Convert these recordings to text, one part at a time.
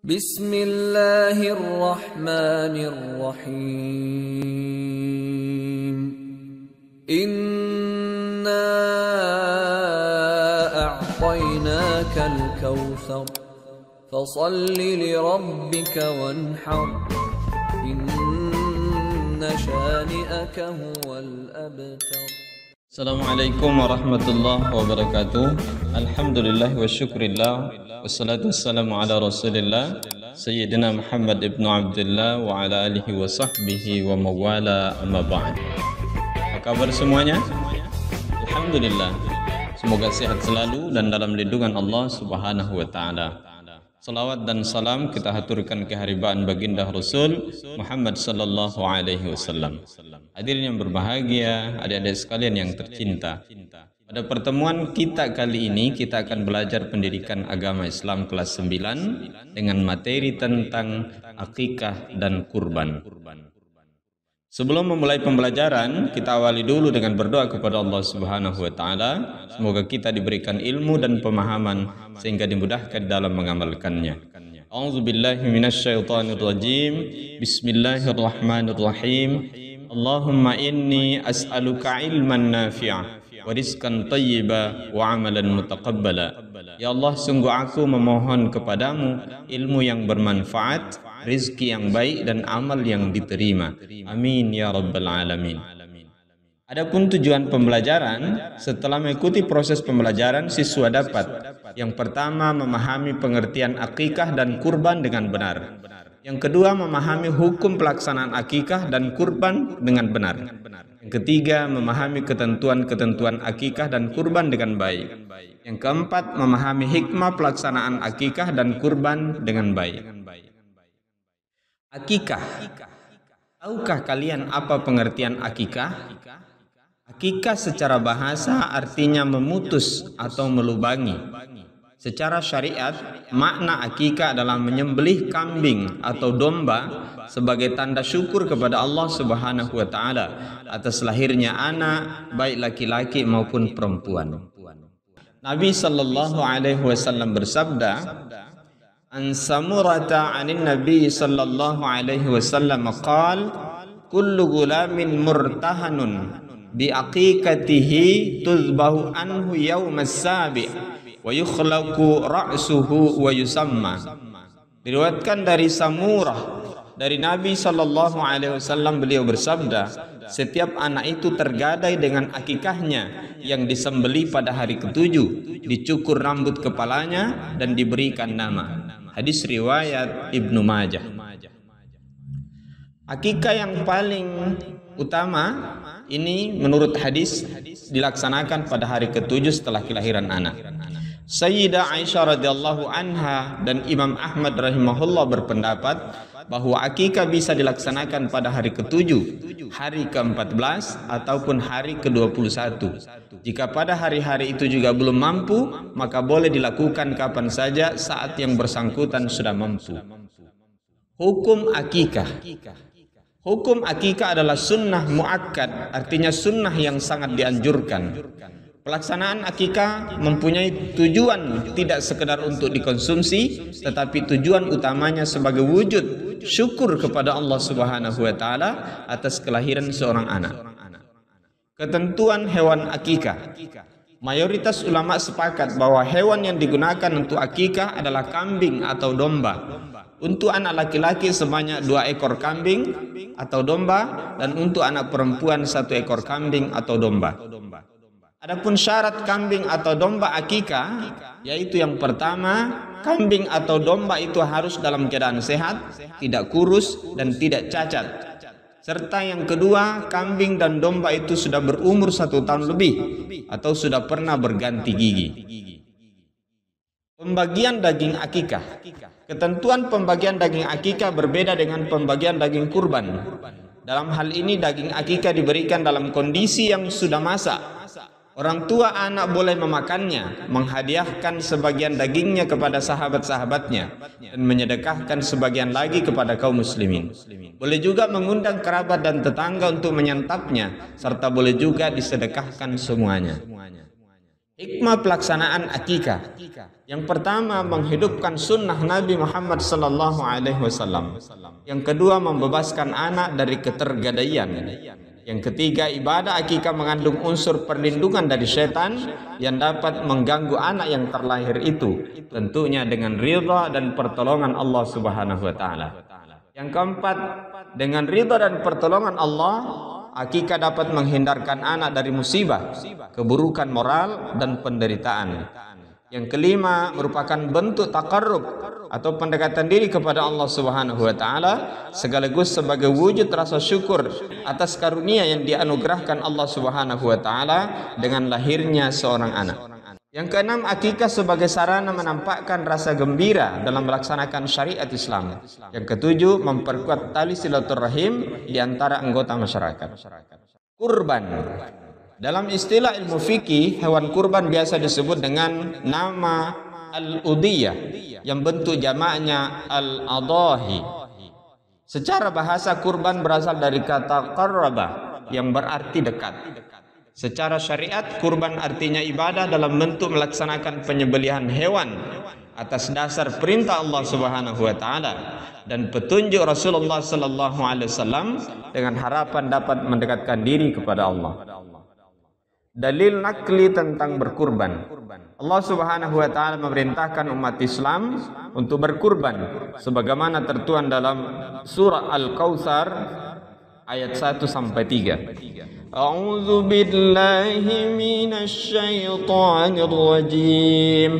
Bismillahirrahmanirrahim. Inna a'tainakal kautsar fasalli lirabbika wanhar inna shani'aka huwal abtar. Assalamualaikum warahmatullahi wabarakatuh. Alhamdulillah wa syukrillah. Wassalatu wassalamu ala rasulillah Sayyidina Muhammad ibn Abdullah wa ala alihi wa sahbihi wa mawala amma ba'd. Apa kabar semuanya? Alhamdulillah. Semoga sehat selalu dan dalam lindungan Allah subhanahu wa ta'ala. Salawat dan salam kita haturkan keharibaan baginda Rasul Muhammad sallallahu alaihi wasallam. Hadirin yang berbahagia, adik-adik sekalian yang tercinta. Pada pertemuan kita kali ini kita akan belajar pendidikan agama Islam kelas 9 dengan materi tentang akikah dan kurban. Sebelum memulai pembelajaran, kita awali dulu dengan berdoa kepada Allah Subhanahu wa taala. Semoga kita diberikan ilmu dan pemahaman sehingga dimudahkan dalam mengamalkannya. A'udzubillahi minasyaitonirrajim. Bismillahirrahmanirrahim. Allahumma inni as'aluka ilman nafi'a wa rizqan thayyiba wa amalan mutaqabbala. Ya Allah, sungguh aku memohon kepadamu ilmu yang bermanfaat, rizki yang baik dan amal yang diterima. Amin ya rabbal alamin. Adapun tujuan pembelajaran, setelah mengikuti proses pembelajaran siswa dapat yang pertama memahami pengertian akikah dan kurban dengan benar. Yang kedua memahami hukum pelaksanaan akikah dan kurban dengan benar. Yang ketiga memahami ketentuan-ketentuan akikah dan kurban dengan baik. Yang keempat memahami hikmah pelaksanaan akikah dan kurban dengan baik. Akikah. Tahukah kalian apa pengertian akikah? Akikah secara bahasa artinya memutus atau melubangi. Secara syariat, makna akikah adalah menyembelih kambing atau domba sebagai tanda syukur kepada Allah Subhanahu wa taala atas lahirnya anak baik laki-laki maupun perempuan. Nabi sallallahu alaihi wasallam bersabda, An Samurata anin Nabi sallallahu alaihi wasallam qala kullu gulamin murtahanun bi aqiqatihi tuzbahu anhu yaumas sabi' wa yukhlaqu ra'suhu wa yusamma. Diriwayatkan dari Samurah dari Nabi sallallahu alaihi wasallam, beliau bersabda, setiap anak itu tergadai dengan akikahnya yang disembeli pada hari ketujuh, dicukur rambut kepalanya dan diberikan nama. Hadis riwayat Ibnu Majah. Akikah yang paling utama ini menurut hadis dilaksanakan pada hari ketujuh setelah kelahiran anak. Sayyidah Aisyah radhiyallahu anha dan Imam Ahmad rahimahullah berpendapat bahwa akikah bisa dilaksanakan pada hari ketujuh, hari ke-14 ataupun hari ke-21. Jika pada hari-hari itu juga belum mampu, maka boleh dilakukan kapan saja saat yang bersangkutan sudah mampu. Hukum akikah. Hukum akikah adalah sunnah muakkad, artinya sunnah yang sangat dianjurkan. Pelaksanaan akikah mempunyai tujuan tidak sekedar untuk dikonsumsi, tetapi tujuan utamanya sebagai wujud syukur kepada Allah Subhanahu wa taala atas kelahiran seorang anak. Ketentuan hewan akikah. Mayoritas ulama sepakat bahwa hewan yang digunakan untuk akikah adalah kambing atau domba. Untuk anak laki-laki sebanyak 2 ekor kambing atau domba, dan untuk anak perempuan 1 ekor kambing atau domba. Adapun syarat kambing atau domba akikah, yaitu yang pertama, kambing atau domba itu harus dalam keadaan sehat, tidak kurus dan tidak cacat. Serta yang kedua, kambing dan domba itu sudah berumur 1 tahun lebih atau sudah pernah berganti gigi. Pembagian daging akikah. Ketentuan pembagian daging akikah berbeda dengan pembagian daging kurban. Dalam hal ini daging akikah diberikan dalam kondisi yang sudah masak. Orang tua anak boleh memakannya, menghadiahkan sebagian dagingnya kepada sahabat-sahabatnya, dan menyedekahkan sebagian lagi kepada kaum muslimin. Boleh juga mengundang kerabat dan tetangga untuk menyantapnya, serta boleh juga disedekahkan semuanya. Hikmah pelaksanaan akikah. Yang pertama, menghidupkan sunnah Nabi Muhammad sallallahu alaihi wasallam. Yang kedua, membebaskan anak dari ketergadaian. Yang ketiga, ibadah akikah mengandung unsur perlindungan dari setan yang dapat mengganggu anak yang terlahir itu, tentunya dengan ridha dan pertolongan Allah Subhanahu wa taala. Yang keempat, dengan ridha dan pertolongan Allah, akikah dapat menghindarkan anak dari musibah, keburukan moral dan penderitaan. Yang kelima, merupakan bentuk taqarrub atau pendekatan diri kepada Allah Subhanahu wa taala, sekaligus sebagai wujud rasa syukur atas karunia yang dianugerahkan Allah Subhanahu wa taala dengan lahirnya seorang anak. Yang keenam, akikah sebagai sarana menampakkan rasa gembira dalam melaksanakan syariat Islam. Yang ketujuh, memperkuat tali silaturahim di antara anggota masyarakat. Kurban. Dalam istilah ilmu fikih, hewan kurban biasa disebut dengan nama al-udhiyah yang bentuk jamaknya al-adahi. Secara bahasa, kurban berasal dari kata qarraba yang berarti dekat. Secara syariat, kurban artinya ibadah dalam bentuk melaksanakan penyembelihan hewan atas dasar perintah Allah Subhanahu wa taala dan petunjuk Rasulullah sallallahu alaihi wasallam dengan harapan dapat mendekatkan diri kepada Allah. Dalil nakli tentang berkurban. Allah Subhanahu wa taala memerintahkan umat Islam untuk berkurban sebagaimana tertuang dalam surah Al-Kautsar ayat 1 sampai 3. A'udzu billahi minasy syaithanir rajim.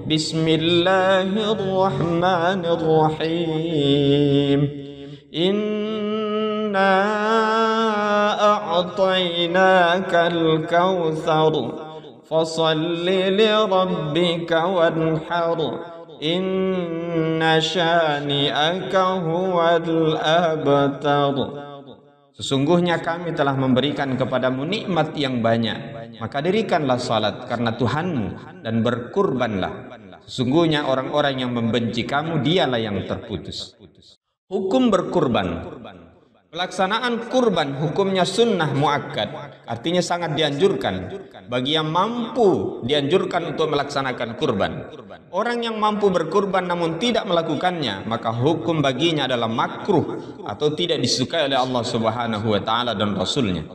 Bismillahirrahmanirrahim. Inna a'tainakal kautsar fasalli li rabbika wanhar inna syani'aka huwal abtar. Sesungguhnya kami telah memberikan kepadamu nikmat yang banyak, maka dirikanlah salat karena Tuhanmu dan berkurbanlah. Sesungguhnya orang-orang yang membenci kamu dialah yang terputus. Hukum berkurban. Pelaksanaan kurban hukumnya sunnah muakkad, artinya sangat dianjurkan. Bagi yang mampu dianjurkan untuk melaksanakan kurban. Orang yang mampu berkurban namun tidak melakukannya, maka hukum baginya adalah makruh atau tidak disukai oleh Allah Subhanahu wa taala dan Rasulnya.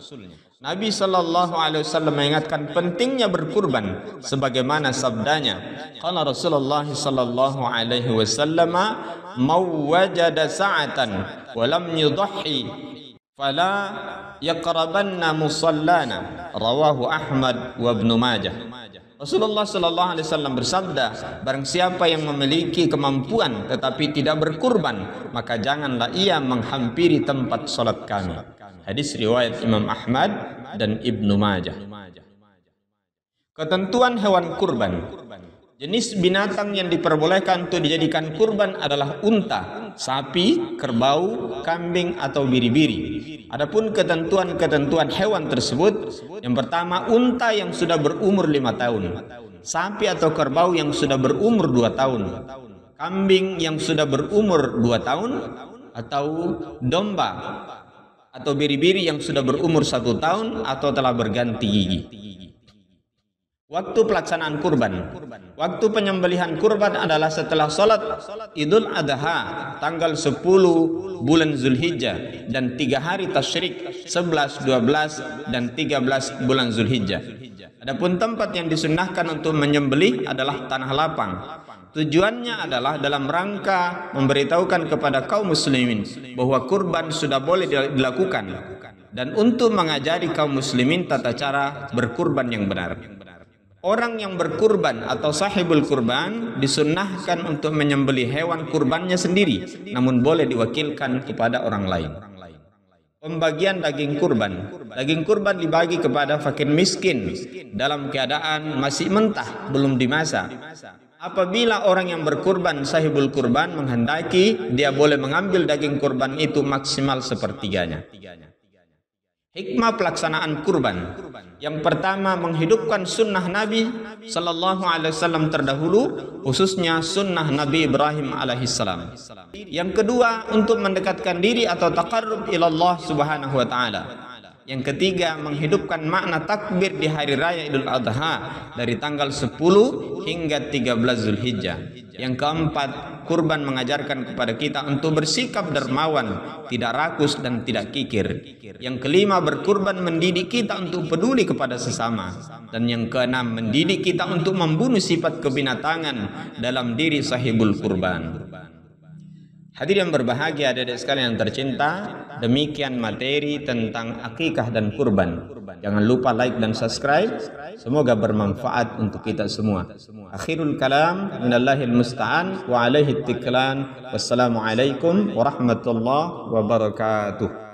Nabi sallallahu alaihi wasallam mengingatkan pentingnya berkurban sebagaimana sabdanya, qala Rasulullah sallallahu alaihi wasallam, "Mau wajada sa'atan wa lam yudhi fala yaqrabanna musallana." Rawahu Ahmad wa Ibnu Majah. Rasulullah sallallahu alaihi wasallam bersabda, barang siapa yang memiliki kemampuan tetapi tidak berkurban, maka janganlah ia menghampiri tempat salat kami. Hadis riwayat Imam Ahmad dan Ibnu Majah. Ketentuan hewan kurban. Jenis binatang yang diperbolehkan untuk dijadikan kurban adalah unta, sapi, kerbau, kambing atau biri-biri. Adapun ketentuan-ketentuan hewan tersebut, yang pertama, unta yang sudah berumur 5 tahun, sapi atau kerbau yang sudah berumur 2 tahun, kambing yang sudah berumur 2 tahun, atau domba atau biri-biri yang sudah berumur 1 tahun atau telah berganti gigi. Waktu pelaksanaan kurban. Waktu penyembelihan kurban adalah setelah salat Idul Adha tanggal 10 bulan Zulhijjah dan 3 hari tasyrik 11, 12 dan 13 bulan Zulhijjah. Adapun tempat yang disunnahkan untuk menyembelih adalah tanah lapang. Tujuannya adalah dalam rangka memberitahukan kepada kaum muslimin bahwa kurban sudah boleh dilakukan dan untuk mengajari kaum muslimin tata cara berkurban yang benar. Orang yang berkurban atau sahibul kurban disunnahkan untuk menyembelih hewan kurbannya sendiri, namun boleh diwakilkan kepada orang lain. Pembagian daging kurban. Daging kurban dibagi kepada fakir miskin dalam keadaan masih mentah, belum dimasak. Apabila orang yang berkurban sahibul kurban menghendaki, dia boleh mengambil daging kurban itu maksimal sepertiganya. Hikmah pelaksanaan kurban. Yang pertama, menghidupkan sunnah Nabi sallallahu alaihi wasallam terdahulu, khususnya sunnah Nabi Ibrahim alaihissalam. Yang kedua, untuk mendekatkan diri atau taqarrub ila Allah Subhanahu wa taala. Yang ketiga, menghidupkan makna takbir di hari raya Idul Adha dari tanggal 10 hingga 13 Zulhijjah. Yang keempat, kurban mengajarkan kepada kita untuk bersikap dermawan, tidak rakus dan tidak kikir. Yang kelima, berkurban mendidik kita untuk peduli kepada sesama. Dan yang keenam, mendidik kita untuk membunuh sifat kebinatangan dalam diri sahibul kurban. Hadirin yang berbahagia, adik-adik sekalian yang tercinta, demikian materi tentang akikah dan kurban. Jangan lupa like dan subscribe. Semoga bermanfaat untuk kita semua. Akhirul kalam, minallahil musta'an wa alaihi tiklan. Wassalamualaikum warahmatullahi wabarakatuh.